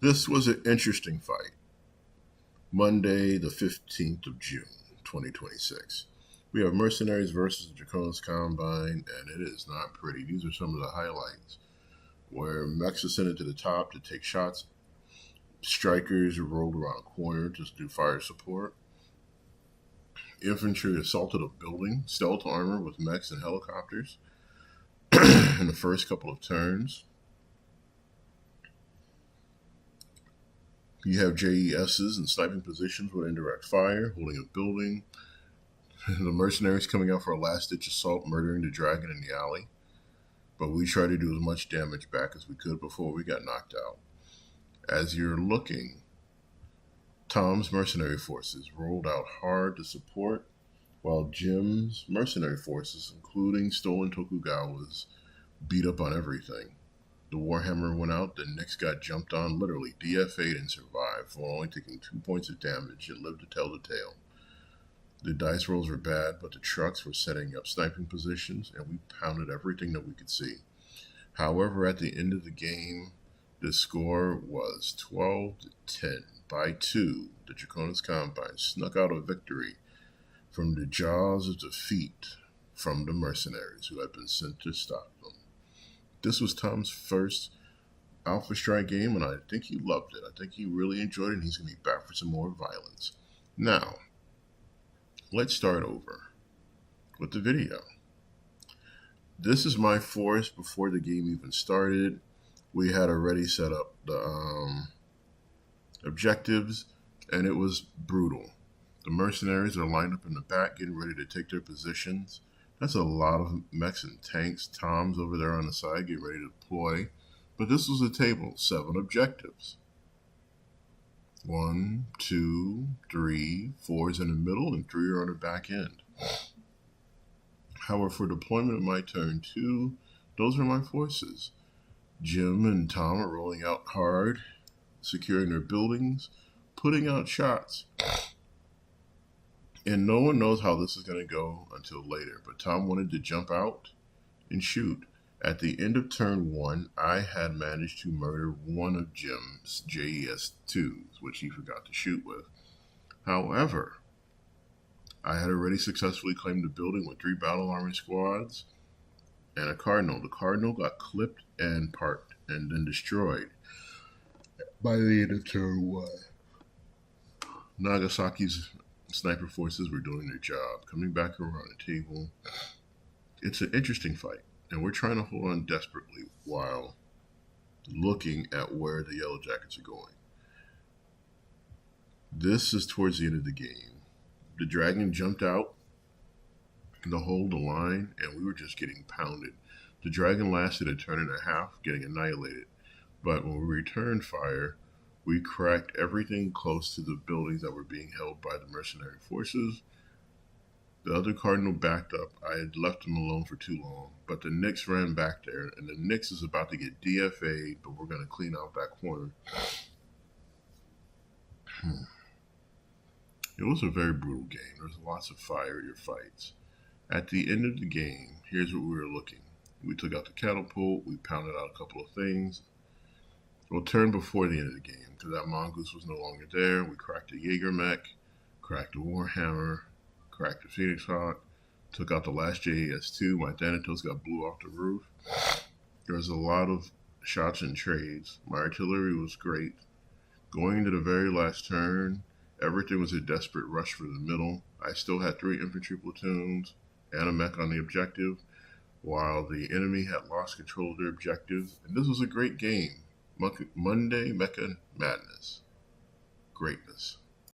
This was an interesting fight. Monday, the 15th of June, 2026. We have Mercenaries versus the Draconis Combine, and it is not pretty. These are some of the highlights where mechs ascended to the top to take shots. Strikers rolled around a corner to do fire support. Infantry assaulted a building, stealth armor with mechs and helicopters in the first couple of turns. You have JESs in sniping positions with indirect fire, holding a building. The mercenaries coming out for a last-ditch assault, murdering the dragon in the alley. But we tried to do as much damage back as we could before we got knocked out. As you're looking, Tom's mercenary forces rolled out hard to support, while Jim's mercenary forces, including stolen Tokugawas, beat up on everything. The Warhammer went out, the Knicks got jumped on, literally DFA'd and survived, for only taking 2 points of damage and lived to tell the tale. The dice rolls were bad, but the trucks were setting up sniping positions, and we pounded everything that we could see. However, at the end of the game, the score was 12-10 by 2. The Draconis Combine snuck out a victory from the jaws of defeat from the mercenaries who had been sent to stop them. This was Tom's first Alpha Strike game, and I think he loved it. I think he really enjoyed it, and he's going to be back for some more violence. Now, let's start over with the video. This is my force before the game even started. We had already set up the objectives, and it was brutal. The mercenaries are lined up in the back, getting ready to take their positions. That's a lot of mechs and tanks. Tom's over there on the side, getting ready to deploy. But this was a table, 7 objectives. 1, 2, 3, 4 is in the middle, and 3 are on the back end. However, for deployment of my turn 2, those are my forces. Jim and Tom are rolling out hard, securing their buildings, putting out shots. And no one knows how this is going to go until later, but Tom wanted to jump out and shoot. At the end of turn 1, I had managed to murder one of Jim's JES-2s, which he forgot to shoot with. However, I had already successfully claimed the building with 3 battle army squads and a Cardinal. The Cardinal got clipped and parked and then destroyed by the end of turn 1. Nagasaki's sniper forces were doing their job, coming back around the table. It's an interesting fight, and we're trying to hold on desperately while looking at where the Yellow Jackets are going. This is towards the end of the game. The dragon jumped out to hold the line, and we were just getting pounded. The dragon lasted a turn and a half, getting annihilated. But when we returned fire, we cracked everything close to the buildings that were being held by the mercenary forces. The other Cardinal backed up. I had left him alone for too long, but the Knicks ran back there, and the Knicks is about to get DFA'd, but we're going to clean out that corner. It was a very brutal game. There was lots of fire in your fights. At the end of the game, here's what we were looking. We took out the catapult. We pounded out a couple of things. We'll turn before the end of the game, because that mongoose was no longer there. We cracked the Jaeger mech, cracked the Warhammer, cracked the Phoenix Hawk, took out the last JES-2. My Thanatos got blew off the roof. There was a lot of shots and trades. My artillery was great. Going into the very last turn, everything was a desperate rush for the middle. I still had 3 infantry platoons and a mech on the objective, while the enemy had lost control of their objectives. And this was a great game. Monday Mecha Madness. Greatness.